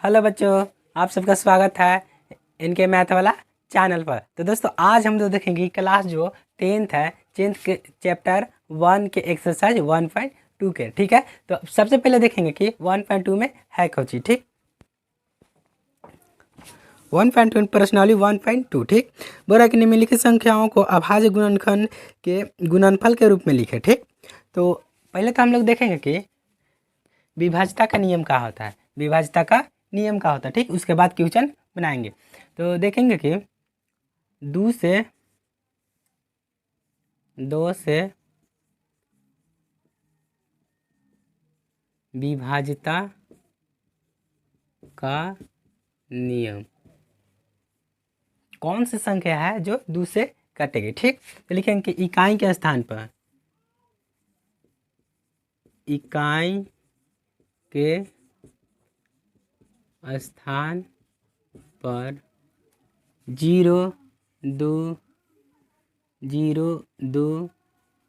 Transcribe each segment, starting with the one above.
Hello बच्चों, आप सबका स्वागत है इनके मैथ वाला चैनल पर। तो दोस्तों आज हम लोग देखेंगे क्लास जो 10th है, 10th के चैप्टर 1 के एक्सरसाइज 1.2 के। ठीक है, तो सबसे पहले देखेंगे कि 1.2 में है कौन चीज। ठीक, 1.2 प्रश्नावली 1.2। ठीक, बोला कि निम्नलिखित संख्याओं को अभाज्य गुणनखंड के गुणनफल के रूप में लिखे। ठीक, तो पहले तो हम लोग देखेंगे कि विभाज्यता का नियम क्या होता है, विभाज्यता का नियम क्या होता है। ठीक, उसके बाद क्वेश्चन बनाएंगे। तो देखेंगे कि 2 से विभाज्यता का नियम कौन सी संख्या है जो 2 से कटेगी। ठीक, तो लिखेंगे कि इकाई के स्थान पर, इकाई के स्थान पर 0, 2, 0, 2,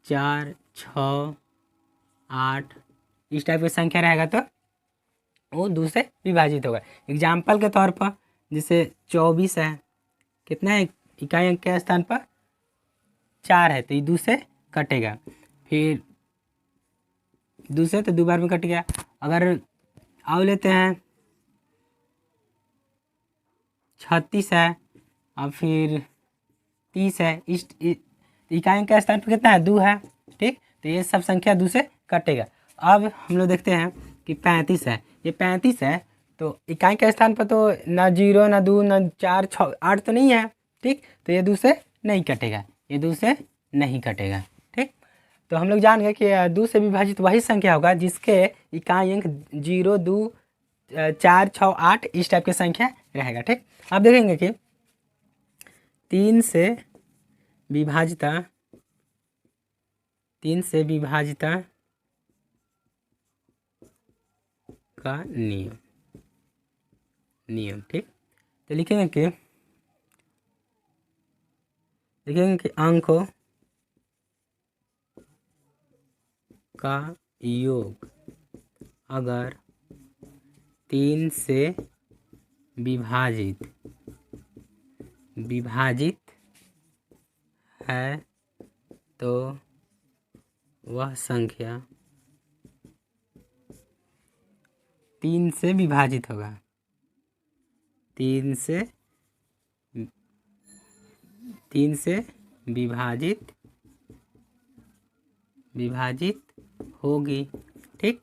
4, 6, 8 इस टाइप की संख्या रहेगा तो वो 2 से विभाजित होगा। एग्जाम्पल के तौर पर जैसे 24 है, कितना है इकाई अंक के स्थान पर 4 है तो ये 2 से कटेगा। फिर 2 से तो 2 बार में कट गया। अगर आओ लेते हैं 36 है और फिर 30 है, इस इकाई अंक के स्थान पर कितना है 2 है। ठीक, तो ये सब संख्या 2 से कटेगा। अब हम लोग देखते हैं कि 35 है, ये 35 है तो इकाई के स्थान पर तो ना 0 ना 2 ना 4 6 8 तो नहीं है। ठीक, तो ये 2 से नहीं कटेगा, ये 2 से नहीं कटेगा। ठीक, तो हम लोग जान गए कि 2 से विभाजित वही संख्या होगा जिसके इकाई अंक 0, 2, 4, 6, 8 इस टाइप की संख्या रहेगा। ठीक, अब देखेंगे कि 3 से विभाजिता का नियम। ठीक, तो लिखेंगे कि अंकों का योग अगर 3 से विभाजित है तो वह संख्या 3 से विभाजित होगा, 3 से विभाजित होगी। ठीक,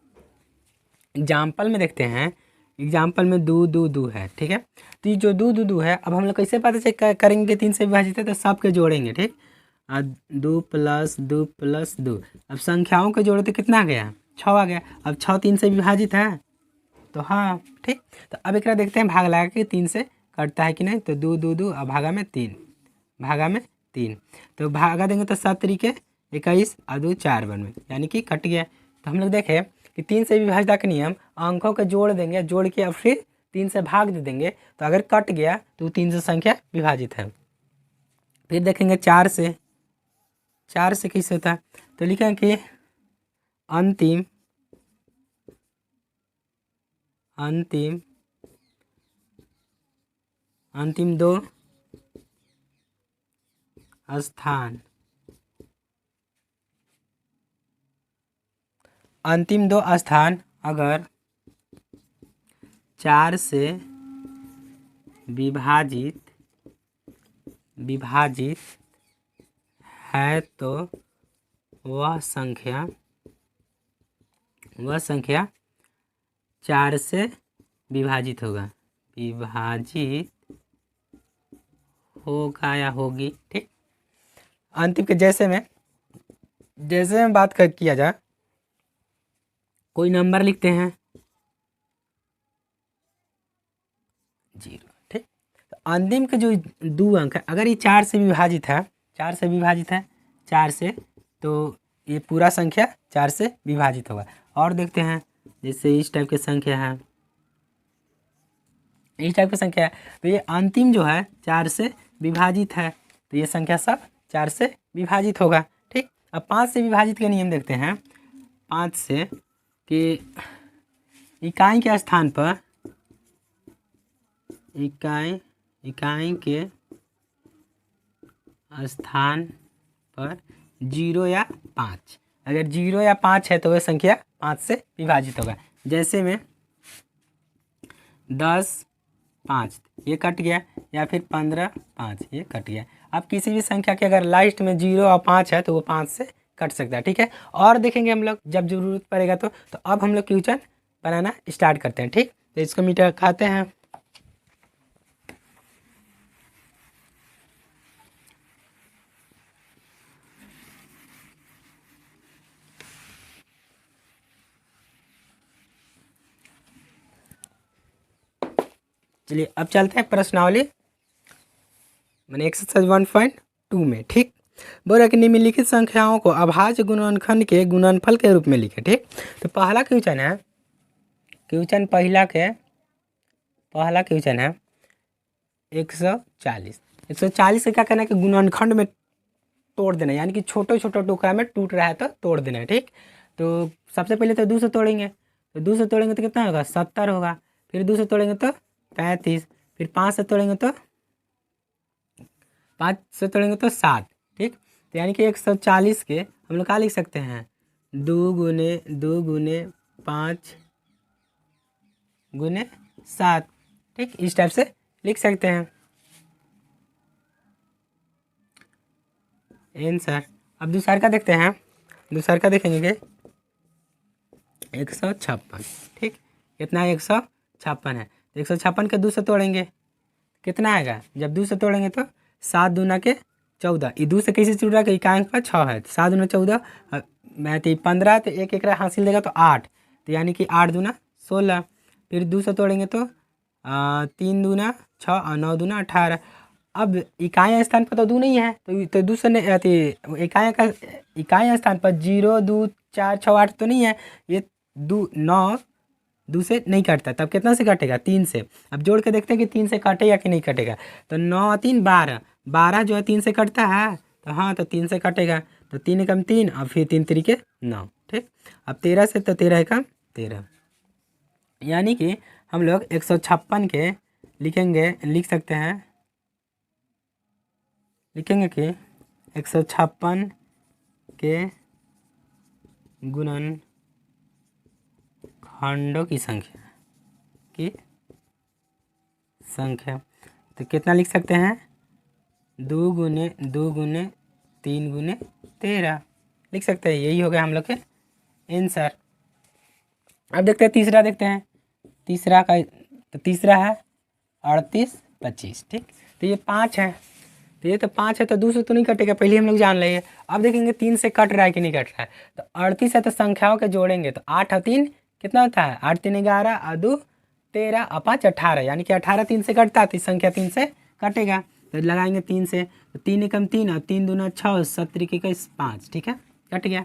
एग्जाम्पल में देखते हैं, एग्जाम्पल में 2, 2, 2 है। ठीक है, तो ये जो 2, 2, 2 है, अब हम लोग कैसे पता चेक करेंगे 3 से विभाजित है तो सबके जोड़ेंगे। ठीक, 2 + 2 + 2, अब संख्याओं के जोड़े तो कितना आ गया 6 आ गया। अब 6 3 से विभाजित है तो हाँ। ठीक, तो अब एक देखते हैं भाग लगा के 3 से कटता है कि नहीं। तो 2, 2, 2 अब भागा में 3, तो भागा देंगे तो 7 × 21 और 2 4 बन में, यानी कि कट गया। तो हम लोग देखें कि 3 से विभाज्यता का नियम, अंकों को जोड़ देंगे, जोड़ के अब फिर 3 से भाग दे देंगे, तो अगर कट गया तो 3 से संख्या विभाजित है। फिर देखेंगे 4 से कैसे होता है, तो लिखेंगे कि अंतिम 2 स्थान, अगर 4 से विभाजित है तो वह संख्या 4 से विभाजित होगा, या होगी। ठीक, अंतिम के जैसे में बात किया जाए, कोई नंबर लिखते हैं 0। ठीक, तो अंतिम के जो 2 अंक है, अगर ये 4 से विभाजित है 4 से, तो ये पूरा संख्या 4 से विभाजित होगा। और देखते हैं जैसे इस टाइप की संख्या है, तो ये अंतिम जो है 4 से विभाजित है, तो ये संख्या सब 4 से विभाजित होगा। ठीक, अब 5 से विभाजित के नियम देखते हैं। 5 से कि इकाई के स्थान पर इकाई के स्थान पर 0 या 5, अगर 0 या 5 है तो वह संख्या 5 से विभाजित होगा। जैसे में 10 5 ये कट गया, या फिर 15 5 ये कट गया। अब किसी भी संख्या के अगर लास्ट में 0 और 5 है तो वो 5 से कट सकता है, ठीक है। और देखेंगे हम लोग जब ज़रूरत पड़ेगा तो अब हम लोग क्वेश्चन बनाना स्टार्ट करते हैं, ठीक। तो इसको मीटर खाते हैं। चलिए अब चलते हैं प्रश्नावली मैंने एक्सरसाइज 1.2 में, ठीक। बोल रहा कि निम्नलिखित संख्याओं को अभाज्य गुणनखंड के गुणनफल के रूप में लिखे, ठीक। तो पहला क्वेश्चन है, पहला क्वेश्चन है 140 का क्या करना है कि गुणनखंड में तोड़ देना है, यानी कि छोटे छोटे टुकड़ा में टूट रहा है तो तोड़ देना है, ठीक। तो सबसे पहले तो 2 से तोड़ेंगे, तो 2 से तोड़ेंगे तो कितना होगा 70 होगा, फिर 2 से तोड़ेंगे तो 35, फिर 5 से तोड़ेंगे तो 7, ठीक। तो यानी कि 140 के हम लोग क्या लिख सकते हैं 2 गुने 5 गुने 7, ठीक। इस टाइप से लिख सकते हैं आंसर। अब दूसरा का देखते हैं, दूसरा का देखेंगे 156, ठीक। कितना है 156 है, तो 156 के 2 से तोड़ेंगे कितना आएगा, जब 2 से तोड़ेंगे तो 7 दूना के 14, ये 2 से कैसे जुड़ रहा है कि इकांक पर 6 है, 7 दूना 14 मैं तो 15, तो एक हासिल देगा तो 8, तो यानी कि 8 दूना 16, फिर 2 से तोड़ेंगे तो 3 दूना 6 और 9 दूना 18। अब इकाई स्थान पर तो 2 नहीं है, तो 2 से नहीं, इकाई स्थान पर 0 2 4 6 8 तो नहीं है, ये 2 से नहीं कटता, तब कितना से कटेगा 3 से। अब जोड़ के देखते हैं कि 3 से कटेगा कि नहीं कटेगा, तो 9 3 12, 12 जो है 3 से कटता है, तो हाँ तो 3 से कटेगा, तो 3 एकम 3 और फिर 3 तरीके 9, ठीक। अब 13 से तो 13 एकम 13, यानी कि हम लोग 156 के लिख सकते हैं, लिखेंगे कि 156 के गुणनखंडों की संख्या तो कितना लिख सकते हैं 2 गुने 3 गुने 13 लिख सकते हैं, यही हो गया हम लोग के आंसर। अब देखते हैं तीसरा, तीसरा है 38 25, ठीक। तो ये 5 है, तो ये तो 5 है तो 2 से तो नहीं कटेगा, पहले हम लोग जान लेंगे। अब देखेंगे 3 से कट रहा है कि नहीं कट रहा है, तो 38 है तो संख्याओं के जोड़ेंगे तो 8 और 3 कितना होता है 8 3 11 और 2 13 और 5 18, यानी कि 18 3 से कटता है तो संख्या 3 से कटेगा, तो लगाएंगे 3 से, तो 3 एकम 3 और 3 दूना 6 7 तरीके का 5, ठीक है, कट गया।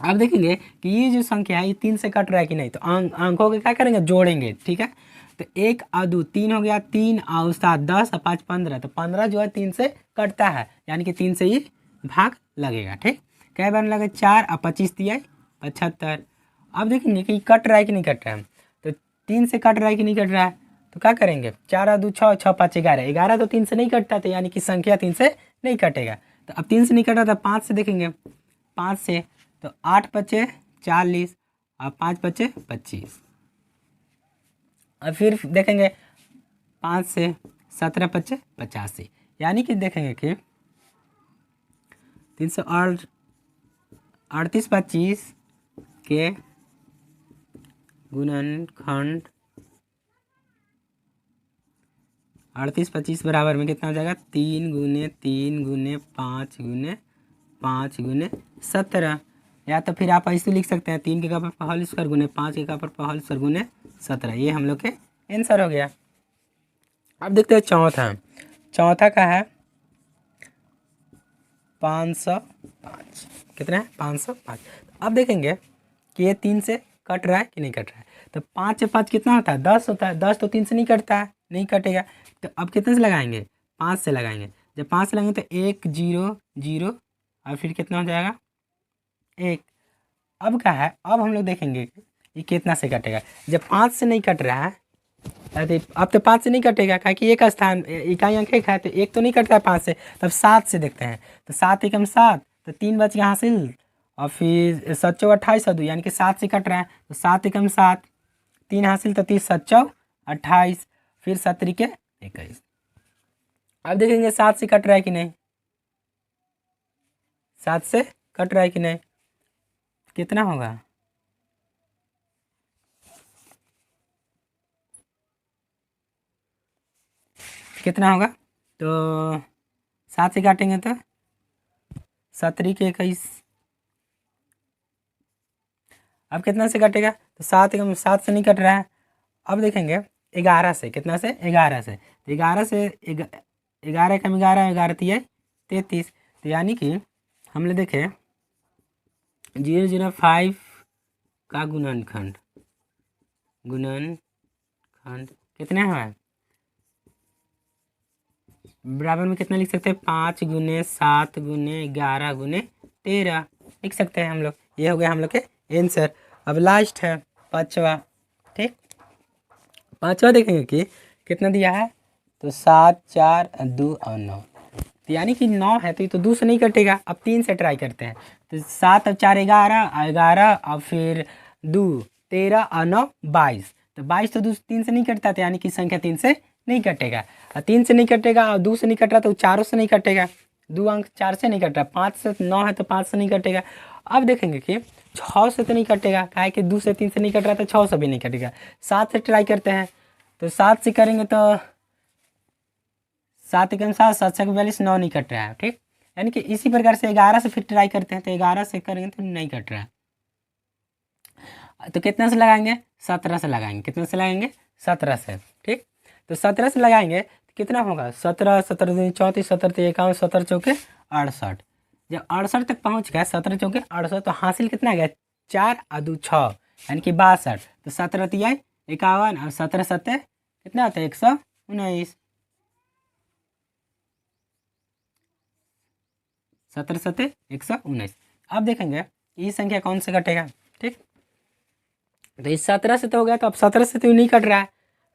अब देखेंगे कि ये जो संख्या है ये 3 से कट रहा है कि नहीं, तो अंकों के क्या करेंगे जोड़ेंगे, ठीक है। तो 1 और 2 3 हो गया, 3 और 7 10 और 5 15, तो 15 जो है 3 से कटता है, यानी कि 3 से ही भाग लगेगा, ठीक। क्या बार लगे 4 और 25 दिया 75। अब देखेंगे कि कट रहा है कि नहीं कट रहा है, तो 3 से कट रहा है कि नहीं कट रहा है, तो क्या करेंगे 4 और 2 6 6 5 11, 11 तो 3 से नहीं कटता, तो यानी कि संख्या 3 से नहीं कटेगा। तो अब 3 से नहीं कट रहा था 5 से देखेंगे, 5 से तो 8 बचे 40 और 5 बचे 25, और फिर देखेंगे 5 से 17 बचे 85, यानी कि देखेंगे कि 338 25 के गुणनखंड 38 25 बराबर में कितना हो जाएगा 3 गुने 5 गुने 5 गुने 17, या तो फिर आप ऐसे लिख सकते हैं 3 के पावर पर होल स्क्वायर गुने 5 के पावर पर होल स्क्वायर गुने 17, ये हम लोग के आंसर हो गया। अब देखते हैं चौथा का है 505, कितना है 505। अब देखेंगे कि ये 3 से कट रहा है कि नहीं कट रहा है, तो 5 से 5 कितना होता है 10 होता है, 10 तो 3 से नहीं कटता है, नहीं कटेगा, तो अब कितने से लगाएंगे 5 से लगाएंगे, जब 5 से लगाएंगे तो 1 0 0 और फिर कितना हो जाएगा 1। अब क्या है, अब हम लोग देखेंगे कि ये कितना से कटेगा, जब 5 से नहीं कट रहा है अरे अब तो 5 से नहीं कटेगा, क्या कि एक स्थान इकाई अंक एक है तो एक तो नहीं कटता है 5 से, तब 7 से देखते हैं। तो 7 एकम 7, तो 3 बच गया हासिल, और फिर 7 चौ 28 और 2 यानी कि 7 से कट रहा है, तो 7 एकम 7, 3 हासिल, तो 30 7 चौ 28, फिर 7 त्रिके 21। अब देखेंगे 7 से कट रहा है कि नहीं, 7 से कट रहा है कि नहीं, कितना होगा, कितना होगा, तो 7 से काटेंगे तो 7 त्रिके 21। अब कितना से कटेगा, तो 7 एकम 7 से नहीं कट रहा है। अब देखेंगे 11 से, कितना से, 11 से, तो 11 से 11 एकम 11, 11 तिया 33, तो यानी कि हम लोग देखें 005 का गुणनखंड, गुणनखंड कितना है, बराबर में कितना लिख सकते हैं, 5 गुने 7 गुने 11 गुने 13 लिख सकते हैं हम लोग। ये हो गया हम लोग के आंसर। अब लास्ट है पाँचवा, ठीक, पाँचवा देखेंगे कि कितना दिया है, तो 7 4 2 और 9, तो यानी कि 9 है तो ये तो 2 से नहीं कटेगा। अब 3 से ट्राई करते हैं, तो 7 और 4 11, 11 और फिर 2 13 और 9 22, तो 22 तो 3 से नहीं कटता था, यानी कि संख्या 3 से नहीं कटेगा। और 3 से नहीं कटेगा और 2 से नहीं कट रहा तो 4 से नहीं कटेगा, 2 अंक 4 से नहीं कट रहा, 5 से 9 है तो 5 से नहीं कटेगा। अब देखेंगे कि 6 से तो नहीं कटेगा, काहे कि 2 से 3 से नहीं कट रहा तो 6 से भी नहीं कटेगा। 7 से ट्राई करते हैं, तो 7 से करेंगे तो 7 एकम 7, 7 छक 42, 9 नहीं कट रहा है, ठीक। यानी कि इसी प्रकार से 11 से फिर ट्राई करते हैं, तो 11 से करेंगे तो नहीं कट रहा है, तो कितना से लगाएंगे, 17 से लगाएंगे, कितना से लगाएंगे, 17 से, ठीक। तो 17 से लगाएंगे तो कितना होगा, 17 17 दूनी 34, 17 51, 17 चौके 68, जब 68 तक पहुंच गया, 17 चौके 68, तो हासिल कितना आ गया, 4 और 2 6, यानी कि 62, तो 17 तिया 51 और 17 सत्ते कितना होता है, 119, 17 सत्ते 119। अब देखेंगे ये संख्या कौन से कटेगा, ठीक। तो इस 17 से तो हो गया, तो अब 17 से तो नहीं कट रहा है,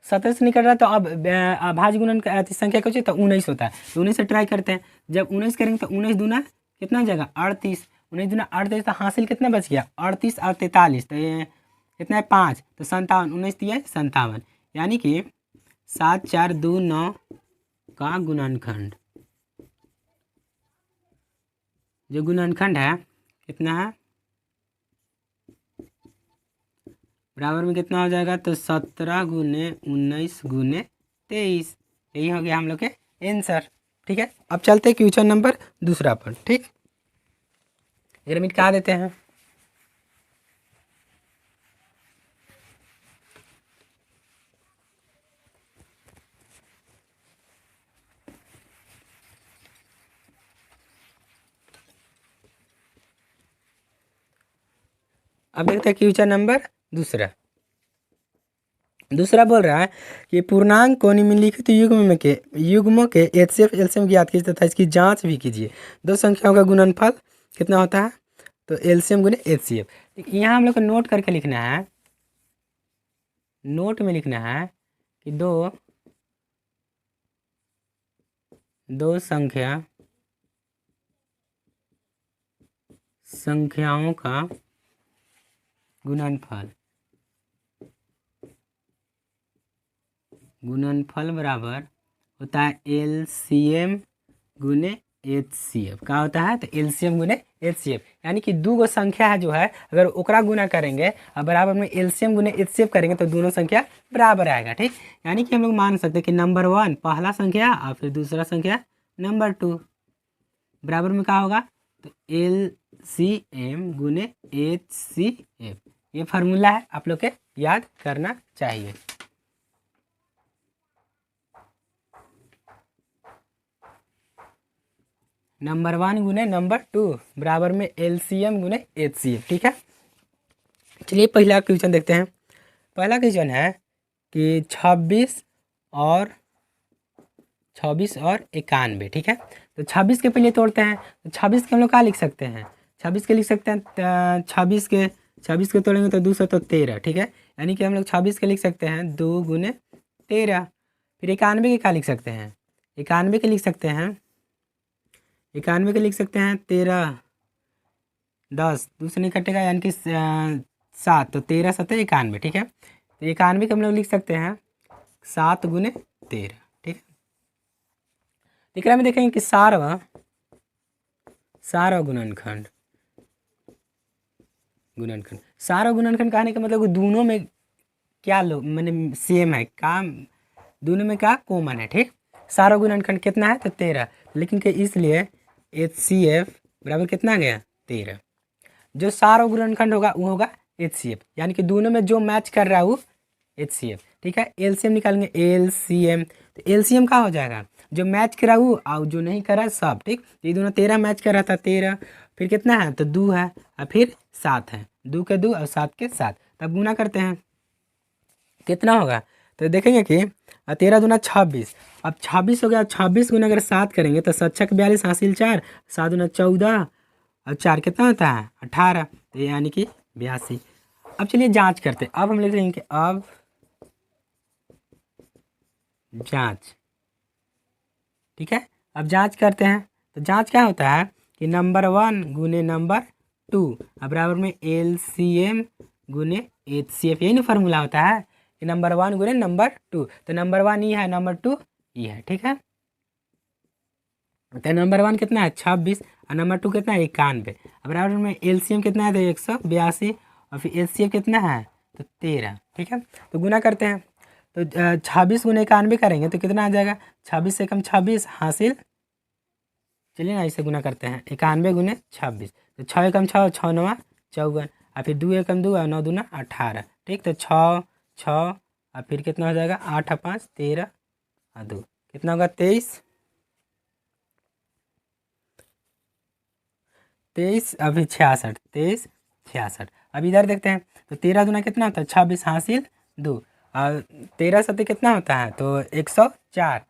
17 से नहीं कट रहा है, तो अब भाज्य गुणन संख्या क्या होती है, तो 19 होता है, तो 19 से ट्राई करते हैं। जब 19 करेंगे तो 19 दूना कितना हो जाएगा, 38, 19 दूना 38, तो हासिल कितना बच गया, 38 और 43, तो ये कितना है 5, तो 57, 19 दिया 57, यानी कि 7 4 2 9 का गुणनखंड, जो गुणनखंड है कितना है, बराबर में कितना हो जाएगा, तो 17 गुने 19 गुने 23, यही हो गया हम लोग के आंसर, ठीक है। अब चलते हैं क्वेश्चन नंबर दूसरा पर, ठीक, एक मिनट कहा देते हैं। अब देखते हैं क्वेश्चन नंबर दूसरा। दूसरा बोल रहा है कि पूर्णांक को निम्नलिखित युग्मों के एचसीएफ एलसीएम ज्ञात कीजिए तथा इसकी जांच भी कीजिए। दो संख्याओं का गुणनफल कितना होता है, तो एलसीएम गुने एचसीएफ। यहाँ हम लोग को नोट करके लिखना है, नोट में लिखना है कि दो संख्याओं का गुणनफल बराबर होता है एलसीएम गुने एचसीएफ। क्या होता है, तो एलसीएम गुने एचसीएफ, यानी कि दो गो संख्या है जो है, अगर ओकरा गुना करेंगे और बराबर में एलसीएम गुने एचसीएफ करेंगे तो दोनों संख्या बराबर आएगा, ठीक। यानी कि हम लोग मान सकते हैं कि नंबर 1 पहला संख्या और फिर दूसरा संख्या नंबर 2, बराबर में क्या होगा, तो एलसीएम गुने एचसीएफ। ये फार्मूला है, आप लोग के याद करना चाहिए। नंबर 1 गुने नंबर 2 बराबर में एलसीएम गुने एचसीएफ, ठीक है। चलिए पहला क्वेश्चन देखते हैं। पहला क्वेश्चन है कि 26 और 91, ठीक है। तो 26 के पहले तोड़ते हैं, तो 26 के हम लोग क्या लिख सकते हैं, 26 के लिख सकते हैं 26 के तोड़ेंगे तो 2 से तो 13, ठीक है। यानी कि हम लोग 26 के लिख सकते हैं 2 गुने 13। फिर 91 के क्या लिख सकते हैं, 91 के लिख सकते हैं, 91 के लिख सकते हैं 13, 10 दूसरे नहीं कटेगा यानी कि 7, तो 13 7 91, ठीक है। तो 91 के हम लोग लिख सकते हैं 7 गुने 13, ठीक है। तीसरा में देखेंगे कि सारवा गुणनखंड, सारा गुणनखंड कहने का मतलब दोनों में क्या लो मैंने सेम है, काम दोनों में क्या कॉमन है, ठीक। सारा गुणनखंड कितना है तो 13, लेकिन कि इसलिए HCF बराबर कितना गया 13। जो सारा गुणनखंड होगा वो होगा HCF, यानी कि दोनों में जो मैच कर रहा है वो HCF, ठीक है। LCM निकालेंगे, LCM, तो LCM क्या हो जाएगा, जो मैच करा वो और जो नहीं करा सब, ठीक। ये दोनों 13 मैच कर रहा था 13, फिर कितना है तो 2 है और फिर 7 है, 2 के 2 और 7 के 7, तब गुना करते हैं कितना होगा तो देखेंगे कि 13 दूना 26, अब 26 हो गया, 26 गुना अगर 7 करेंगे तो 7 6 42 हासिल 4, 7 दूना 14 और 4 कितना होता है 18, तो यानी कि 82। अब चलिए जांच करते हैं, अब हम लिख लेंगे कि अब जांच, ठीक है। अब जांच करते हैं, तो जांच क्या होता है कि नंबर 1 गुने नंबर 2 बराबर में LCM गुने HCF, यही ना फार्मूला होता है कि नंबर 1 गुने नंबर 2, तो नंबर 1 ये है, नंबर 2 ये है, ठीक है। तो नंबर 1 कितना है 26 और नंबर 2 कितना है 91, बराबर में LCM कितना है तो 182 और फिर HCF कितना है तो 13, ठीक है। तो गुना करते हैं, तो 26 गुने 91 करेंगे तो कितना आ जाएगा, 26 से कम 26 हासिल, चलिए ना इसे गुना करते हैं, 91 गुने 26, तो 6 एकम 6, 6 9 54 और फिर 2 एकम 2 और 9 दूना 18, ठीक। तो 6 6 और फिर कितना हो जाएगा 8 5 13 और 2 कितना होगा 23, 23 अभी 66, 23 66। अब इधर देखते हैं, तो 13 दूना कितना होता है 26 हासिल 2 और 13 सत्ते कितना होता है तो 104,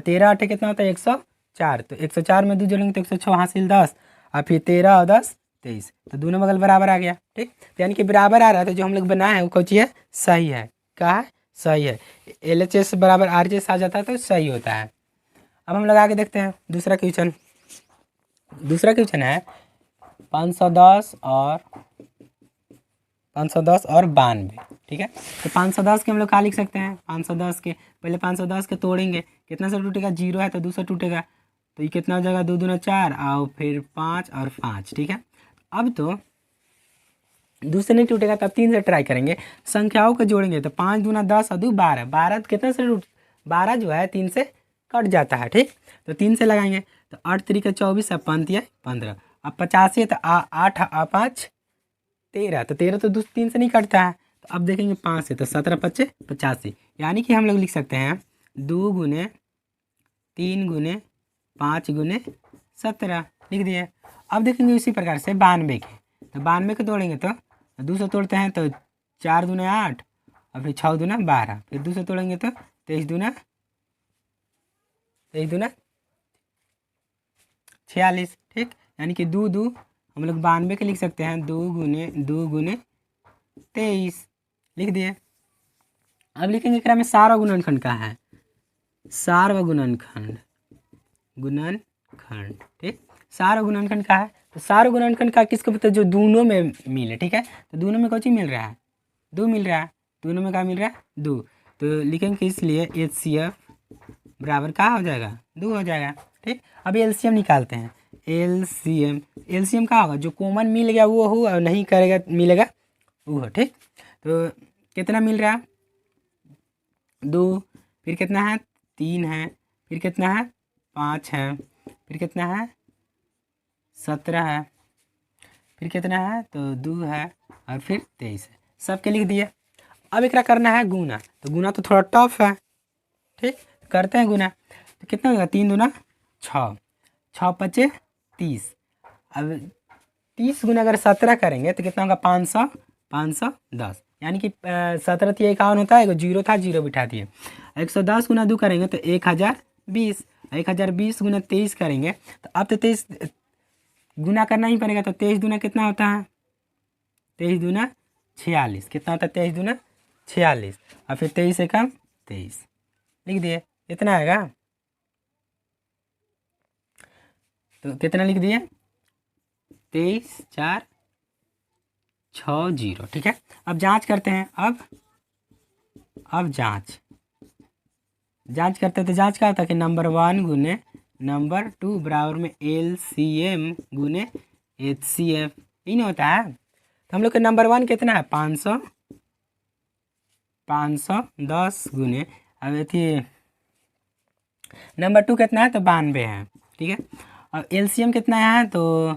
13 8 कितना होता है 104, तो 104 में 2 जोड़ेंगे तो 106 हासिल 10 और फिर 13 और 10 23, तो दोनों बगल बराबर आ गया, ठीक। तो यानी कि बराबर आ रहा है, तो जो हम लोग बनाए हैं वो कौन सी है सही है, क्या है सही है। LHS बराबर RHS आ जाता है तो सही होता है। अब हम लोग आगे देखते हैं दूसरा क्वेश्चन, दूसरा क्वेश्चन है 510 और 92, ठीक है। तो 510 के हम लोग क्या लिख सकते हैं, 510 के पहले 510 के तोड़ेंगे, कितना से टूटेगा 0 है तो 2 से टूटेगा, तो ये कितना हो जाएगा 2 दूना 4 और फिर 5 और 5, ठीक है। अब तो 2 से नहीं टूटेगा तब 3 से ट्राई करेंगे, संख्याओं को जोड़ेंगे तो 5 दूना 10 और 2 12, 12 कितना से टूट 12 जो है 3 से कट जाता है, ठीक। तो 3 से लगाएंगे तो 8 3 24 और 5 15, अब 85 है तो 8 और 5 13, तो 13 तो 3 से नहीं कटता है, तो अब देखेंगे 5 से तो 17 25 85, यानी कि हम लोग लिख सकते हैं 2 गुने 3 गुने 5 गुने 17, लिख दिए। अब देखेंगे उसी प्रकार से 92 के, तो 92 के तोड़ेंगे तो 2 से तोड़ते हैं तो 4 दूने 8 और फिर 6 दूना 12, फिर 2 से तोड़ेंगे तो 23 दूना 46, ठीक। यानी कि 2 2 हम लोग 92 के लिख सकते हैं 2 गुने 23, लिख दिए। अब लिखेंगे क्या में सारा गुणनखंड का है, सारा गुणनखंड, ठीक। सारा गुणनखंड का है, तो सारा गुणनखंड का किसको पता है जो दोनों में मिले, ठीक है। तो दोनों में कौन चीज मिल रहा है 2 मिल रहा है, दोनों में क्या मिल रहा है 2, तो लिखेंगे कि इसलिए HCF बराबर क्या हो जाएगा 2 हो जाएगा, ठीक। अभी LCM निकालते हैं, LCM क्या होगा जो कॉमन मिल गया वो हो और नहीं करेगा मिलेगा वो हो, ठीक। तो कितना मिल रहा है 2, फिर कितना है 3 है, फिर कितना है 5 है, फिर कितना है 17 है, फिर कितना है तो 2 है और फिर 23 है, सबके लिख दिए। अब एक करना है गुना, तो गुना तो थोड़ा टफ है, ठीक। करते हैं गुना, तो कितना होगा 3 दूना 6, 6 5 30, अब 30 गुना अगर 17 करेंगे तो कितना होगा 510, यानी कि 17 थी 51 होता है, 0 था 0 बिठा दिए। 110 गुना 2 करेंगे तो 1020, 1020 गुना 23 करेंगे तो अब तो 23 गुना करना ही पड़ेगा, तो 23 दूना कितना होता है 23 दूना 46, कितना होता है 23 दूना 46 और फिर 23 से कम 23, लिख दिए, इतना आएगा। तो कितना लिख दिए, 23,460। ठीक है, अब जांच करते हैं। अब जांच करते हैं तो जांच क्या होता है कि नंबर 1 गुने नंबर 2 बराबर में LCM गुने HCF, यही नहीं होता है। तो हम लोग का नंबर 1 कितना है, 510 गुने, अब थी नंबर 2 कितना है, तो 92 है। ठीक है, और LCM कितना है, तो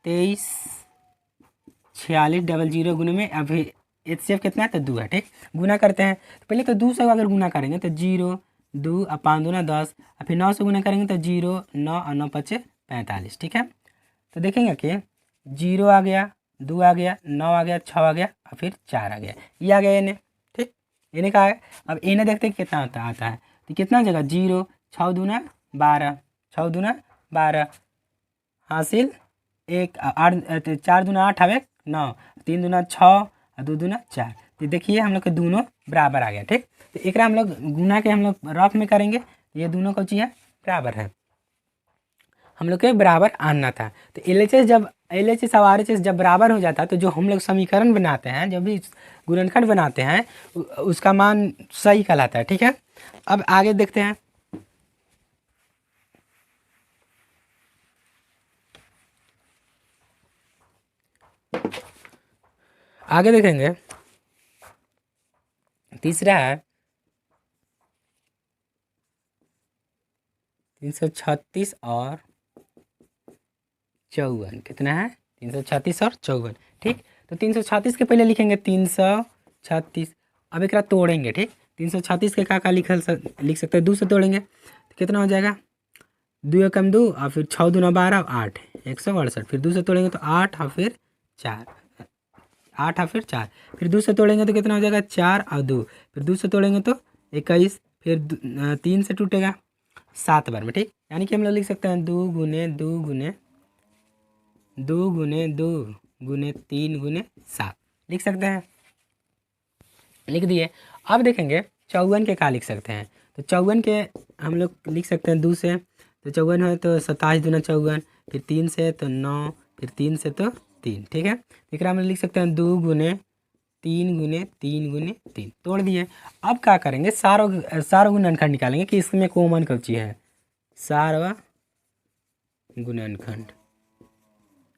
23,46,00 गुने में, अभी HCF कितना है, तो 2 है। ठीक, गुना करते हैं तो पहले तो 2 से अगर गुना करेंगे तो 0 2 और 5 दूना 10, और फिर 9 से गुना करेंगे तो 0 9 और 9 5 45। ठीक है, तो देखेंगे कि 0 आ गया, 2 आ गया, 9 आ गया, 6 आ गया और फिर 4 आ गया, ये आ गया इन्हें। ठीक, इन्हें कहा है। अब इन्हें देखते हैं कितना आता है, तो कितना जगह 0, 6 दूना 12, 6 दूना 12 हासिल 1, 8 4 दूना 8 हवे 9, 3 दूना 6 और 2 दूना 4। तो देखिए हम लोग के दोनों बराबर आ गया। ठीक, तो एक हम लोग गुना के हम लोग रफ में करेंगे, तो ये दोनों को चीज़ है बराबर है, हम लोग के बराबर आना था। तो LHS और RHS जब बराबर हो जाता है तो जो हम लोग समीकरण बनाते हैं, जब भी गुणनखंड बनाते हैं, उसका मान सही कहलाता है। ठीक है, अब आगे देखते हैं। आगे देखेंगे, तीसरा है 336 और 54। कितना है, 336 और 54। ठीक, तो 336 के पहले लिखेंगे 336। अब एक तोड़ेंगे। ठीक, 336 के का लिख सकते हैं, 2 से तोड़ेंगे तो कितना हो जाएगा, 2 एकम 2 और फिर 6 दूना 12 8 168। फिर 2 से तोड़ेंगे तो 8 और फिर 4, 8 और फिर 4, फिर 2 से तोड़ेंगे तो कितना हो जाएगा, 4 और 2, फिर 2 से तोड़ेंगे तो 21, फिर 3 से टूटेगा 7 बार में। ठीक, यानी कि हम लोग लिख सकते हैं 2 गुने 2 गुने 2 गुने 2 गुने 3 गुने 7, लिख सकते हैं, लिख दिए। अब देखेंगे 54 के क्या लिख सकते हैं, तो 54 के हम लोग लिख सकते हैं 2 से, तो 54 है तो 27 दूना 54, फिर 3 से तो 9, फिर 3 से तो 3। ठीक है, फिर हम लोग लिख सकते हैं 2 गुने 3 गुने 3 गुने 3, तोड़ दिए। अब क्या करेंगे, सारो गुणनखंड निकालेंगे कि इसमें कॉमन कौची है, सारा गुणनखंड।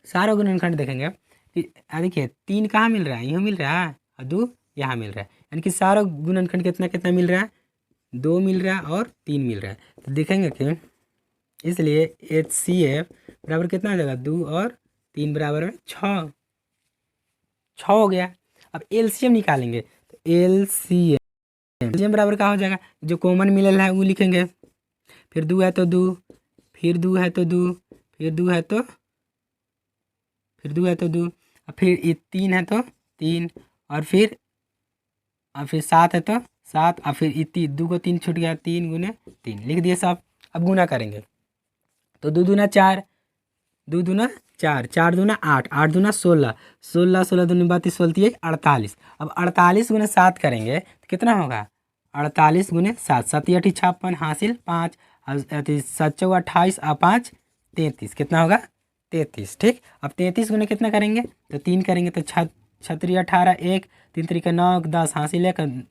सारा गुणनखंड देखेंगे कि देखिए 3 कहाँ मिल रहा है, यहाँ मिल रहा है, और 2 यहाँ मिल रहा है, यानी कि सारा गुणनखंड कितना कितना मिल रहा है, 2 मिल रहा है और 3 मिल रहा है। तो देखेंगे कि इसलिए HCF बराबर कितना हो जाएगा, 2 और 3 बराबर में 6 हो गया। अब LCM निकालेंगे, तो LCM बराबर क्या हो जाएगा, जो कॉमन मिलल है वो लिखेंगे, फिर 2 है तो 2, फिर 2 है तो 2, फिर 2 है तो 2, और फिर 3 है तो 3, और फिर 7 है तो 7, और फिर 2 को 3 छूट गया, 3 गुने 3, लिख दिए सब। अब गुना करेंगे तो 2 दूना 4, 2 दूना 4, 4 दूना 8, 8 दूना 16, 16 16 दूनी 32, 16 48। अब 48 गुने 7 करेंगे तो कितना होगा, 48 गुने 7, 7 8 56 हासिल 5, 7 4 28 और 5 33, कितना होगा 33। ठीक, अब 33 गुने कितना करेंगे, तो 3 करेंगे तो 6 18 1 3 3 9 10 हासिल 1,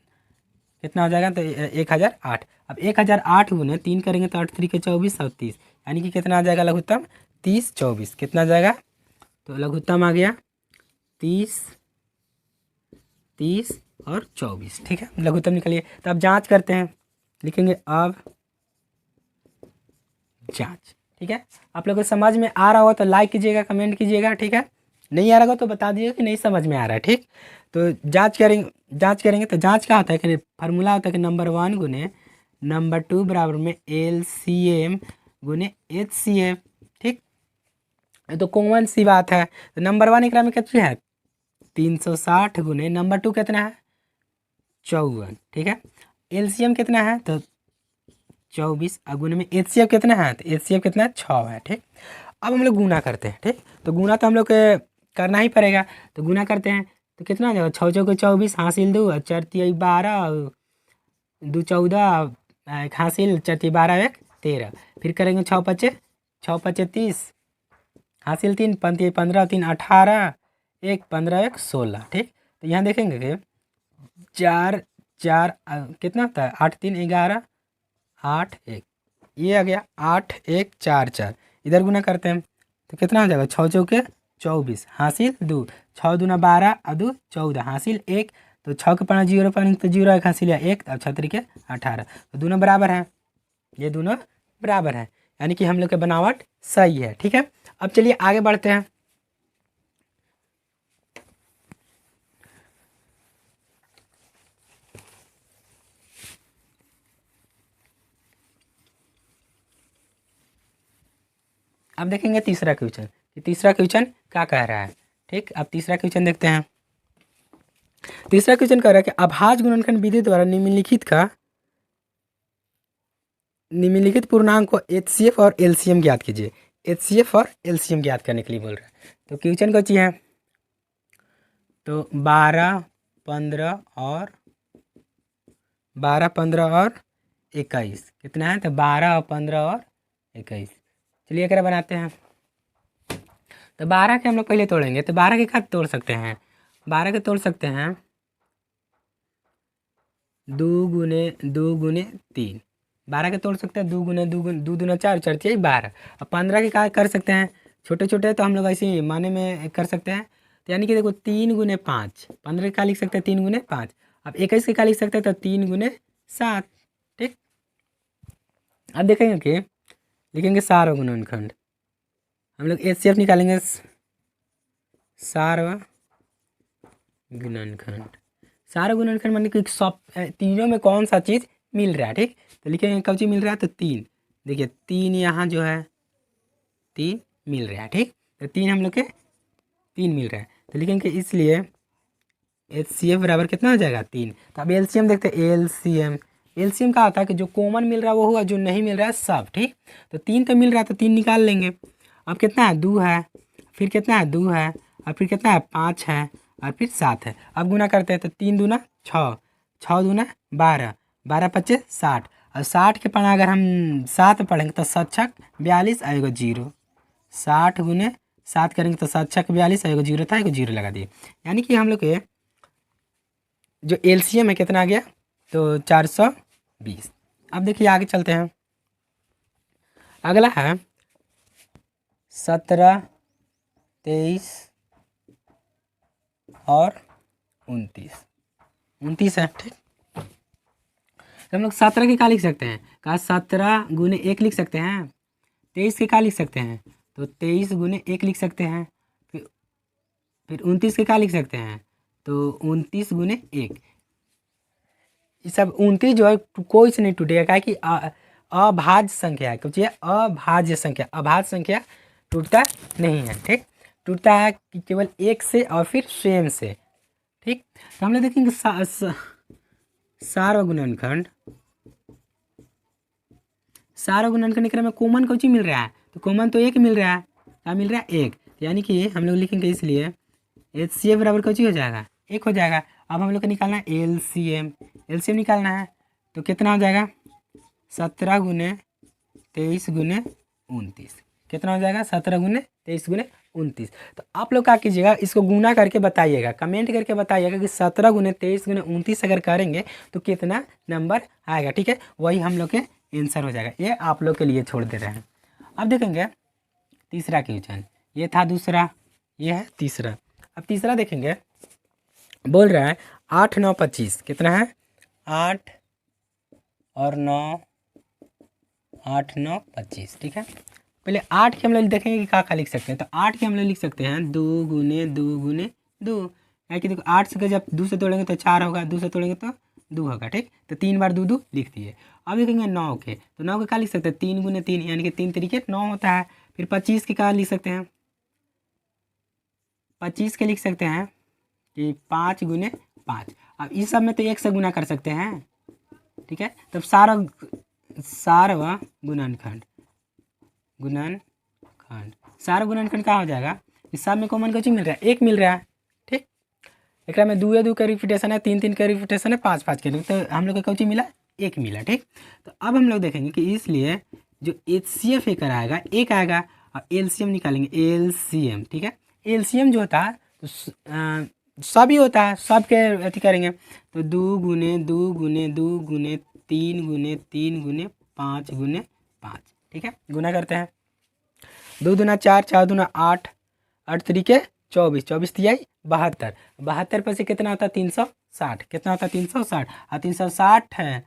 कितना हो जाएगा, तो 1008। अब 1008 गुने 3 करेंगे तो 8 3 24 और 30, यानी कि कितना आ जाएगा लघुत्तम 30 24, कितना जाएगा, तो लघुत्तम आ गया 30 30 और 24। ठीक है, लघुत्तम निकलिए। तो अब जांच करते हैं, लिखेंगे अब जांच। ठीक है, आप लोगों को समझ में आ रहा हो तो लाइक कीजिएगा, कमेंट कीजिएगा। ठीक है, नहीं आ रहा हो तो बता दीजिएगा कि नहीं समझ में आ रहा है। ठीक, तो जांच करेंगे तो जांच क्या होता है कि फार्मूला होता है कि नंबर 1 गुने नंबर 2 बराबर में LCM गुने HCF। ठीक, तो कॉमन सी बात है, तो नंबर 1 एक में कितना है, 360 गुने नंबर 2 कितना है 54। ठीक है, LCM कितना है, तो 24, और गुने में HCF कितना है, तो HCF कितना है 6 है। ठीक, अब हम लोग गुना करते हैं। ठीक, तो गुना तो हम लोग के करना ही पड़ेगा, तो गुना करते हैं तो कितना आ जाएगा, 6 चौके 24 हासिल 2 और 4 3 12 दो 14, एक हासिल 4 12 1 13। फिर करेंगे 6 5 30, हासिल 3 15 3 18, 1 15 1 16। ठीक, तो यहाँ देखेंगे कि 4 4 कितना होता है, 8 3 11, 8 1, ये आ गया 8 1 4 4। इधर गुना करते हैं तो कितना हो जाएगा, 6 चौके 24, हासिल 2, 6 दूना 12 और 2 14, हासिल 1। तो 6 के 5 जीरो 5 तो जीरो, एक हासिल 1 और 6 तरीके 18। तो दोनों बराबर हैं, ये दोनों बराबर हैं, यानी कि हम लोग के बनावट सही है। ठीक है, अब चलिए आगे बढ़ते हैं। अब देखेंगे तीसरा क्वेश्चन कि तीसरा क्वेश्चन क्या कह रहा है। ठीक, अब तीसरा क्वेश्चन देखते हैं। तीसरा क्वेश्चन कह रहा है कि अभाज्य गुणनखंड विधि द्वारा निम्नलिखित पूर्णांक को एचसीएफ और एलसीएम ज्ञात कीजिए। एचसीएफ और एलसीएम ज्ञात करने के लिए बोल रहा है। तो क्वेश्चन कौन सी है, तो 12 15 और 21 कितना है, तो 12 और 15 और 21। चलिए क्या बनाते हैं। तो 12 के हम लोग पहले तोड़ेंगे, तो 12 के खाद तोड़ सकते हैं, 12 के तोड़ सकते हैं 2 गुने 3। 12 के तोड़ सकते हैं 2 गुने 2 दूना 4 4 4 12। अब 15 के क्या कर सकते हैं, छोटे छोटे तो हम लोग ऐसे ही माने में कर सकते हैं। तो यानी कि देखो 3 गुने 5, 15 का लिख सकते हैं 3 गुने 5। अब 21 के क्या लिख सकते हैं, तो 3 गुने 7। ठीक, अब देखेंगे कि लिखेंगे सार्व गुणनखंड, हम लोग एचसीएफ निकालेंगे, सार्व गुणनखंड। सारा गुणनखंड माने कि सब तीनों में कौन सा चीज़ मिल रहा है। ठीक, तो लिखेंगे कब चीज़ मिल रहा है, तो 3। देखिए 3 यहाँ जो है 3 मिल रहा है। ठीक, तो 3 हम लोग के 3 मिल रहा है, तो लिखेंगे इसलिए एचसीएफ बराबर कितना हो जाएगा, 3। तो अब एलसीएम देखते हैं, एलसीएम एलसीएम का आता है कि जो कॉमन मिल रहा है वो होगा, जो नहीं मिल रहा है सब। ठीक, तो 3 तो मिल रहा है तो 3 निकाल लेंगे। अब कितना है, 2 है, फिर कितना है 2 है, और फिर कितना है 5 है, और फिर 7 है। अब गुना करते हैं तो 3 दूना 6, 6 दूना 12, 12 पच्चीस 60। और 60 के पढ़ा अगर हम 7 पढ़ेंगे तो 7 छक 42 आएगा 0। 60 गुने 7 करेंगे तो 7 छक 42 आएगा 0 था, 0 लगा दिए। यानी कि हम लोग के जो एलसीएम है कितना आ गया, तो 420। अब देखिए आगे चलते हैं। अगला है 17 23 और 29 है। ठीक, तो हम लोग 17 के क्या लिख सकते हैं, कहा 17 गुने 1 लिख सकते हैं। 23 के क्या लिख सकते हैं, तो 23 गुने 1 लिख सकते हैं। फिर 29 के क्या लिख सकते हैं, तो 29 गुने 1। ये सब 29 जो है कोई से नहीं टूटेगा, क्या कि अभाज्य संख्या है, कुछ ये अभाज्य संख्या, अभाज्य संख्या टूटता नहीं है। ठीक, टूटता है कि केवल 1 से और फिर स्वयं से। ठीक, तो हम लोग देखेंगे सार्व गुणनखंड, सार्व गुणनखंड के में कॉमन कौन चीज मिल रहा है, तो कॉमन तो 1 मिल रहा है, क्या मिल रहा है 1। यानी कि हम लोग लिखेंगे इसलिए एचसीएफ बराबर कौन चीज हो जाएगा, 1 हो जाएगा। अब हम लोग को निकालना है एलसीएम, एलसीएम निकालना है तो कितना हो जाएगा, 17 गुने 23 गुने 29। कितना हो जाएगा, 17 गुने 23 गुने 29। तो आप लोग क्या कीजिएगा, इसको गुना करके बताइएगा, कमेंट करके बताइएगा कि 17 गुने 23 गुने 29 अगर करेंगे तो कितना नंबर आएगा। ठीक है, वही हम लोग के आंसर हो जाएगा, ये आप लोग के लिए छोड़ दे रहे हैं। अब देखेंगे तीसरा क्वेश्चन, ये था दूसरा, ये है तीसरा। अब तीसरा देखेंगे, बोल रहा है 8 9 25 कितना है, 8 और 9, 8 9 25। ठीक है, पहले 8 के हम लोग देखेंगे कि क्या लिख सकते हैं। तो 8 के हम लोग लिख सकते हैं 2 गुने 2 गुने 2। क्या कि देखो 8 से जब 2 से तोड़ेंगे तो 4 होगा, 2 से तोड़ेंगे तो 2 होगा। ठीक, तो 3 बार 2 2 लिख दिए। अब देखेंगे 9 के, तो 9 के क्या लिख सकते हैं, 3 गुने 3, यानी कि 3 तरीके 9 होता है। फिर 25 के क्या लिख सकते हैं, 25 के लिख सकते हैं कि 5 गुने 5। अब इस सब में तो 1 से गुना कर सकते हैं। ठीक है, तब सार्व गुणनखंड, सार्व गुणनखंड क्या हो जाएगा, इस सब में कॉमन कुछ मिल रहा है, 1 मिल रहा है। ठीक, एक में 2 2 का रिपीटेशन है, 3 3 का रिपीटेशन है, 5 5 के, तो हम लोग को कुछ मिला 1 मिला। ठीक, तो अब हम लोग देखेंगे कि इसलिए जो HCF एक आएगा, एक आएगा, और LCM निकालेंगे, LCM। ठीक है, LCM जो होता है तो सब ही होता है, सब के अथी करेंगे, तो 2 गुने 2 गुने 2 गुने 3 गुने 3 गुने 5 गुने 5। ठीक है, गुना करते हैं, 2 दूना 4, 4 दूना 8, 8 तरीके 24, 24 तिहाई 72, 72 पर से कितना होता है 360, कितना होता है 360, और 360 है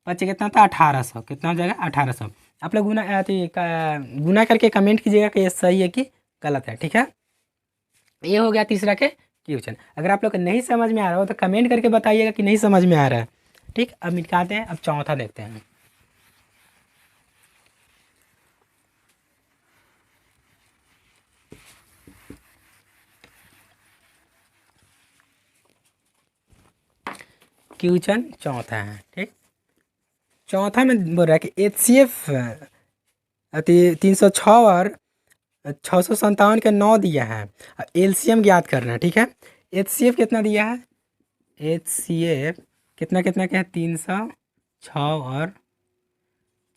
बच्चे कितना होता है 1800, कितना हो जाएगा 1800। आप लोग गुना करके कमेंट कीजिएगा कि ये सही है कि गलत है। ठीक है, ये हो गया तीसरा के क्वेश्चन। अगर आप लोग को नहीं समझ में आ रहा हो तो कमेंट करके बताइएगा कि नहीं समझ में आ रहा है। ठीक, अब निकालते हैं, अब चौथा देखते हैं। क्वेश्चन चौथा है। ठीक, चौथा में बोल रहा है कि HCF 306 और 657 के 9 दिया है, LCM ज्ञात करना है। ठीक है, HCF कितना दिया है, HCF कितना कितना क्या है 306 और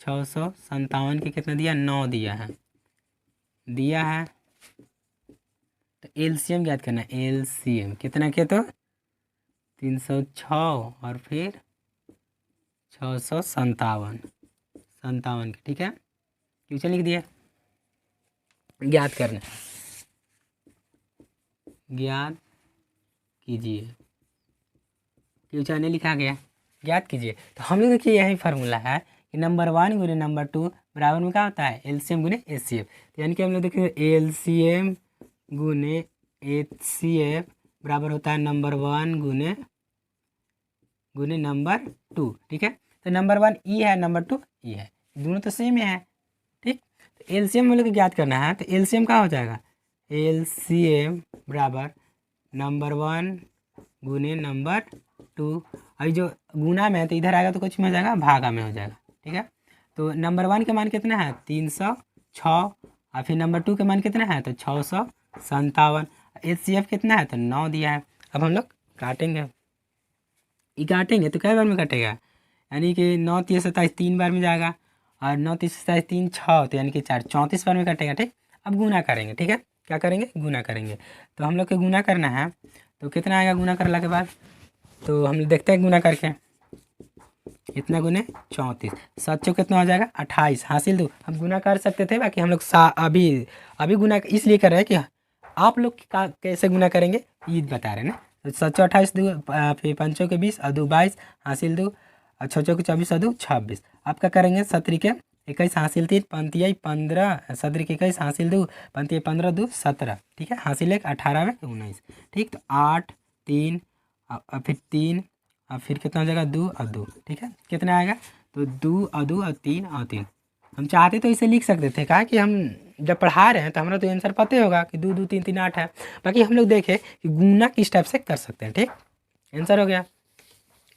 657 के कितना दिया, 9 दिया है, तो LCM ज्ञात करना है। LCM कितना के, तो 306 और फिर 657 के। ठीक है, क्वेश्चन लिख दिया, ज्ञात करना है, ज्ञात कीजिए, क्वेश्चन लिखा गया, ज्ञात कीजिए। तो हम लोग देखिए यही फार्मूला है कि नंबर 1 गुने नंबर 2 बराबर में क्या होता है, LCM गुने HCF। तो यानी कि हम लोग देखिए LCM गुने HCF बराबर होता है नंबर 1 गुने नंबर 2। ठीक है, तो नंबर 1 E है, नंबर 2 E है, दोनों तो सेम है। ठीक, तो LCM हम लोग को ज्ञात करना है, तो LCM क्या हो जाएगा, LCM बराबर नंबर 1 गुने नंबर 2, अभी जो गुना में है तो इधर आएगा तो कुछ में हो जाएगा, भागा में हो जाएगा। ठीक है, तो नंबर 1 के मान कितना है 306, और फिर नंबर 2 के मान कितना है तो 657, HCF कितना है तो 9 दिया है। अब हम लोग काटेंगे, ये काटेंगे तो कई बार में कटेगा, यानी कि 9 3 27 3 बार में जाएगा, और 9 3 27 3 6, तो यानी कि 4 34 बार में कटेगा। ठीक, अब गुना करेंगे। ठीक है, क्या करेंगे, गुना करेंगे, तो हम लोग को गुना करना है, तो कितना आएगा गुना करने के बाद, तो हम देखते हैं गुना करके, इतना गुने 34, 7 चौक कितना हो जाएगा 28, हासिल 2। हम गुना कर सकते थे, बाकी हम लोग अभी गुना इसलिए कर रहे हैं कि आप लोग कैसे गुना करेंगे ये बता रहे हैं ना। तो 7 चौ 28, 2 फिर 5 चौ के 20 और 2 22, हासिल 2, और 6 चौ के 24 और 2 26। आप क्या करेंगे 7 के 21, हासिल 3, 5 15, 7 के 21, हासिल 2, 5 15 2 17। ठीक है, हासिल 1, 18 में 19। ठीक, तो 8 3 और फिर 3 और फिर कितना हो जाएगा 2 और 2। ठीक है, कितना आएगा तो 2 और 2 और 3 और 3। हम चाहते तो इसे लिख सकते थे, कहा कि हम जब पढ़ा रहे हैं तो हमारा तो आंसर पता ही होगा कि 2 2 3 3 8 है। बाकी हम लोग देखें कि गुना किस टाइप से कर सकते हैं। ठीक, आंसर हो गया।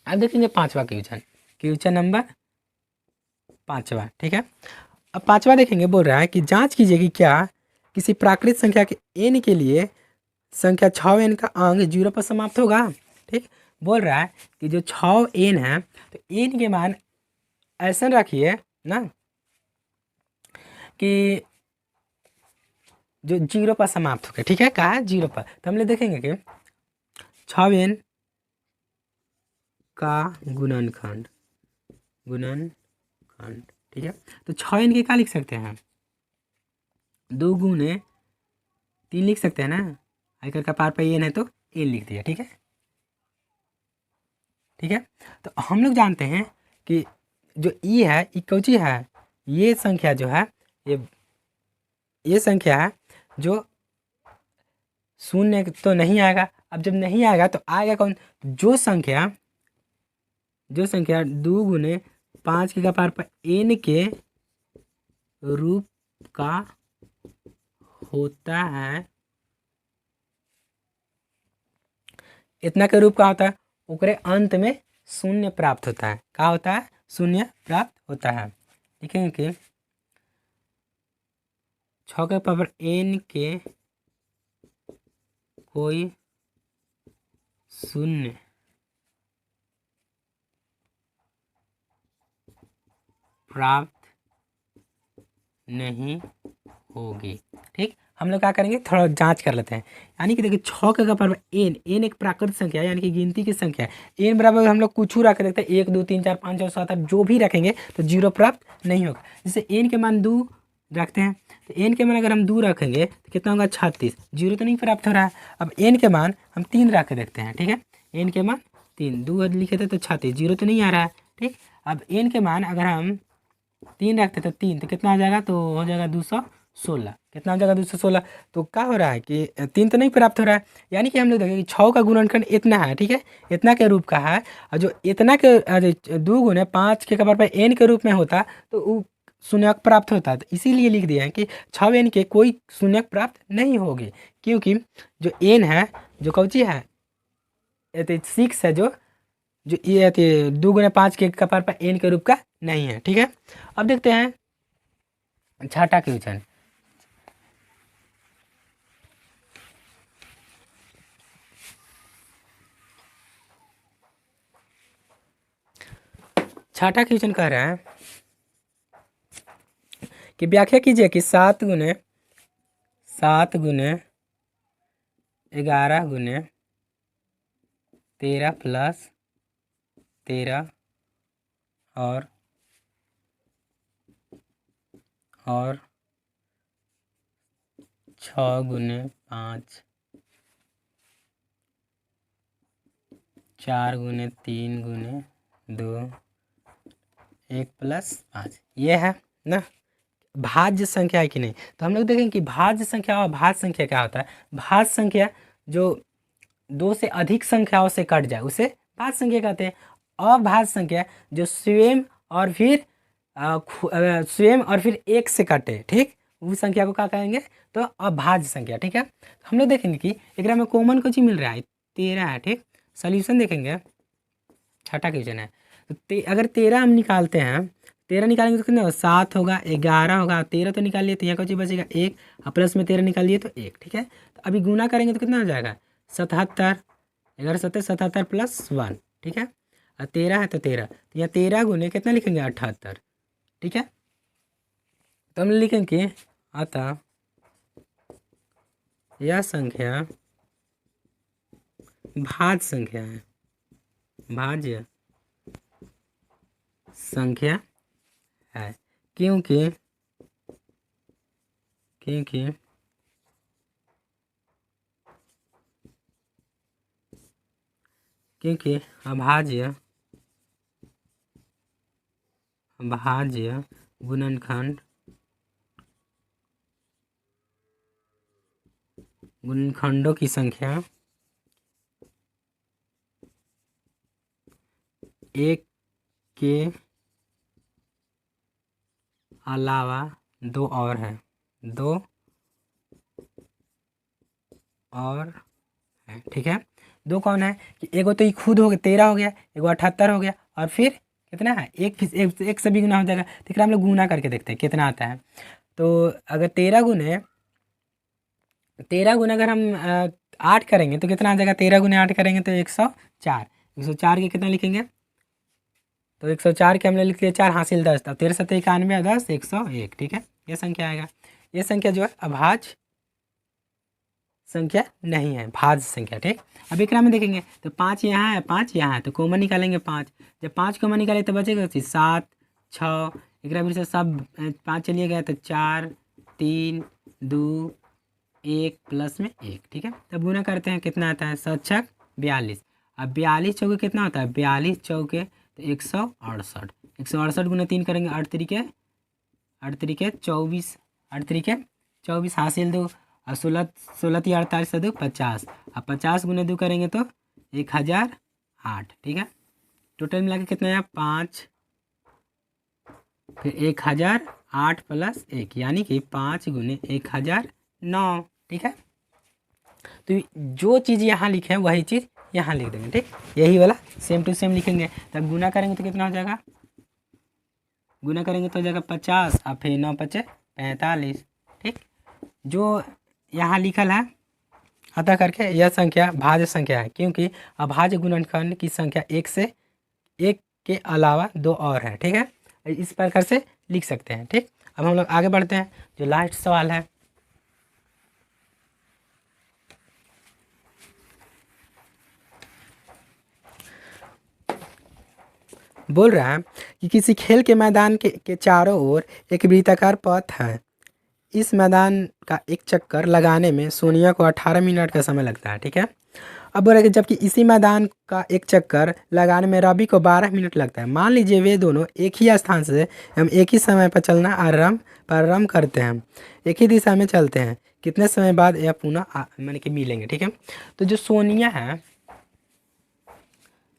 अब देखेंगे पांचवा क्वेश्चन, क्वेश्चन नंबर 5वां। ठीक है, अब 5वां देखेंगे, बोल रहा है कि जांच कीजिए कि क्या किसी प्राकृत संख्या के n के लिए संख्या 6n का अंक 0 पर समाप्त होगा। ठीक, बोल रहा है कि जो 6n है तो n के मान ऐसा रखिए ना कि जो 0 पर समाप्त हो गया। ठीक है, कहा है 0 पर, तो हम लोग देखेंगे कि 6n का गुणनखंड, ठीक है, तो 6n के क्या लिख सकते हैं 2 गुने 3 लिख सकते हैं ना, आकर का पार पे n है तो n लिख दिया। ठीक है, ठीक है, तो हम लोग जानते हैं कि जो e है ई कौची है, ये संख्या जो है ये संख्या है जो शून्य तो नहीं आएगा। अब जब नहीं आएगा तो आएगा कौन, जो संख्या 2 गुने 5 के पार पर n के रूप का होता है, इतना के रूप का होता है, ओकरे अंत में शून्य प्राप्त होता है। क्या होता है, शून्य प्राप्त होता है। लिखेंगे कि 6 के पावर n के कोई शून्य प्राप्त नहीं होगी। ठीक, हम लोग क्या करेंगे, थोड़ा जांच कर लेते हैं। यानी कि देखिए 6 का पावर एन एक प्राकृतिक संख्या है, यानी कि गिनती की संख्या है। एन बराबर हम लोग कुछ रख देते हैं, 1 2 3 4 5 6 7 8 जो भी रखेंगे तो जीरो प्राप्त नहीं होगा। जैसे एन के मान 2 रखते हैं, तो एन के मान अगर हम 2 रखेंगे तो कितना होगा 36, जीरो तो नहीं प्राप्त हो रहा है। अब एन के मान हम 3 रख के देखते हैं। ठीक है, एन के मान 3, 2 लिखे थे तो 36, जीरो तो नहीं आ रहा है। ठीक, अब एन के मान अगर हम 3 रखते तो 3 तो कितना हो जाएगा, तो हो जाएगा 216। कितना हो जाएगा 216। तो क्या हो रहा है कि 3 तो नहीं प्राप्त हो रहा है। यानी कि हम लोग देखें कि 6 का गुणनखंड इतना है। ठीक है, इतना के रूप का है, और जो इतना के 2 गुने 5 के पावर एन के रूप में होता तो वो शून्यक प्राप्त होता। तो इसीलिए लिख दिया है कि 6 एन के कोई शून्यक प्राप्त नहीं होगी, क्योंकि जो एन है, जो कौची है, 6 है, जो ये 2 गुने 5 के पावर एन के रूप का नहीं है। ठीक है, अब देखते हैं छठा क्वेश्चन। छठा क्वेश्चन कह रहा है कि व्याख्या कीजिए कि 7 गुने 11 गुने 13 प्लस 13 और 6 गुने 5 4 गुने 3 गुने 2 1 प्लस 5, ये है ना भाज्य संख्या है कि नहीं। तो हम लोग देखेंगे कि भाज्य संख्या और भाज्य संख्या क्या होता है। भाज्य संख्या जो 2 से अधिक संख्याओं से कट जाए उसे भाज्य संख्या कहते हैं। अभाज्य संख्या जो स्वयं और फिर 1 से कटे, ठीक, उस संख्या को क्या कहेंगे, तो अभाज्य संख्या। ठीक है, तो हम लोग देखेंगे कि एक में कॉमन कुछ ही मिल रहा है, 13 है। ठीक, सोल्यूशन देखेंगे, छठा क्वेश्चन है। तो अगर 13 हम निकालते हैं, 13 निकालेंगे तो कितना होगा, 7 होगा, 11 होगा, 13 तो निकाल लिए तो यहाँ कुछ बचेगा 1, और प्लस में 13 निकाल लिए तो 1। ठीक है, तो अभी गुना करेंगे तो कितना हो जाएगा 77, 11 7 77 प्लस 1। ठीक है, और 13 है तो 13, तो यहाँ 13 गुने कितना लिखेंगे 78। ठीक है, तो हम लिखेंगे अतः यह संख्या भाज्य संख्या है, भाज्य संख्या है, क्योंकि अभाज्य गुणनखंडों की संख्या 1 के अलावा 2 और है, 2 और है। ठीक है, 2 कौन है कि एगो तो ये खुद हो गया 13 हो गया, एगो 78 हो गया, और फिर कितना है एक से भी गुना हो जाएगा। ठीक है, हम लोग गुना करके देखते हैं कितना आता है। तो अगर 13 गुने अगर हम 8 करेंगे तो कितना आ जाएगा, 13 गुने 8 करेंगे तो 104। 104 के कितना लिखेंगे, तो 104 के हमने लिख लिया 4 हासिल 10, तब 13 7 91 10 101। ठीक है, ये संख्या आएगा। ये संख्या जो है अभाज्य संख्या नहीं है, भाज्य संख्या। ठीक, अब एक में देखेंगे तो 5 यहाँ है, 5 यहाँ है, तो कॉमन निकालेंगे 5। जब 5 कॉमन निकाले तो बचेगा 7 6, एक फिर से सब 5 चलिए गया तो 4 3 2 1 प्लस में 1। ठीक है, तब गुना करते हैं, कितना आता है 7 छक 42। अब 42 चौके कितना होता है, 42 चौके तो 168। 168 गुना 3 करेंगे 8 तरीके 24, 8 तरीके 24 हासिल 2, और 16 16 3 48 से 2 50, अब 50 गुना 2 करेंगे तो 1008। ठीक है, टोटल मिला के कितना है 5, फिर 1008 प्लस 1, यानी कि 5 गुने 1009। ठीक है, तो जो चीज़ यहाँ लिखे हैं वही चीज़ यहाँ लिख देंगे। ठीक, यही वाला सेम टू सेम लिखेंगे। तब गुना करेंगे तो कितना हो जाएगा, गुना करेंगे तो हो जाएगा 50, और फिर 9 5 45। ठीक, जो यहाँ लिखल है अतः करके यह संख्या भाज्य संख्या है, क्योंकि अभाज्य गुणनखंड की संख्या 1 के अलावा 2 और है। ठीक है, इस प्रकार से लिख सकते हैं। ठीक, अब हम लोग आगे बढ़ते हैं। जो लास्ट सवाल है, बोल रहा है कि किसी खेल के मैदान के चारों ओर एक वृत्ताकार पथ है। इस मैदान का एक चक्कर लगाने में सोनिया को 18 मिनट का समय लगता है। ठीक है, अब बोल रहा है कि जबकि इसी मैदान का एक चक्कर लगाने में रवि को 12 मिनट लगता है। मान लीजिए वे दोनों एक ही स्थान से हम एक ही समय पर चलना प्रारंभ करते हैं, एक ही दिशा में चलते हैं, कितने समय बाद यह पुनः माने कि मिलेंगे। ठीक है, तो जो सोनिया है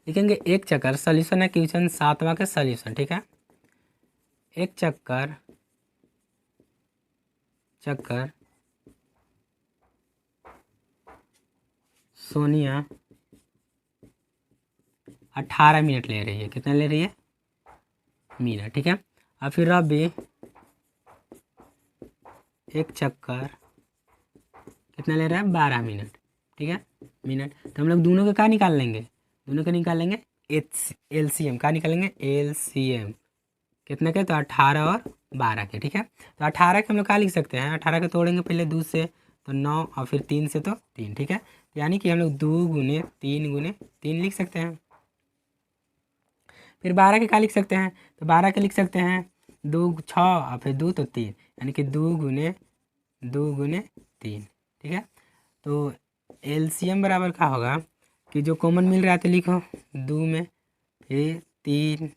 लिखेंगे एक चक्कर, सोल्यूशन है क्वेश्चन 7वां का सोल्यूशन। ठीक है, एक चक्कर सोनिया 18 मिनट ले रही है। कितना ले रही है? मिनट। ठीक है, और फिर रवि एक चक्कर कितना ले रहा है? 12 मिनट। ठीक है, मिनट। तो हम लोग दोनों का क्या निकाल लेंगे? दोनों का निकाल लेंगे LCM। क्या निकालेंगे? LCM कितने के? तो 18 और 12 के। ठीक है, तो 18 के हम लोग क्या लिख सकते हैं? 18 के तोड़ेंगे पहले 2 से तो 9 और फिर 3 से तो 3। ठीक है, यानी कि हम लोग 2 गुने 3 लिख सकते हैं। फिर 12 के क्या लिख सकते हैं? तो 12 के लिख सकते हैं 2 6 और फिर 2 तो 3, यानी कि 2 गुने 3। ठीक है, तो LCM बराबर क्या होगा कि जो कॉमन मिल रहा है तो लिखो 2 में, फिर 3,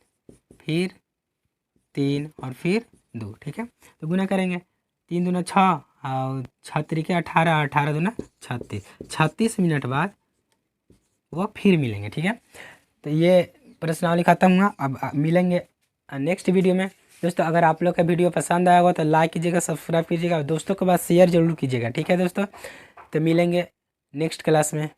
फिर 3 और फिर 2। ठीक है, तो गुना करेंगे 3 दूना 6 और 6 तरीके 18, 18 दूना 36 मिनट बाद वो फिर मिलेंगे। ठीक है, तो ये प्रश्नावली खत्म हुआ। अब मिलेंगे नेक्स्ट वीडियो में। दोस्तों अगर आप लोग का वीडियो पसंद आया हो तो लाइक कीजिएगा, सब्सक्राइब कीजिएगा, दोस्तों के पास शेयर जरूर कीजिएगा। ठीक है दोस्तों, तो मिलेंगे नेक्स्ट क्लास में।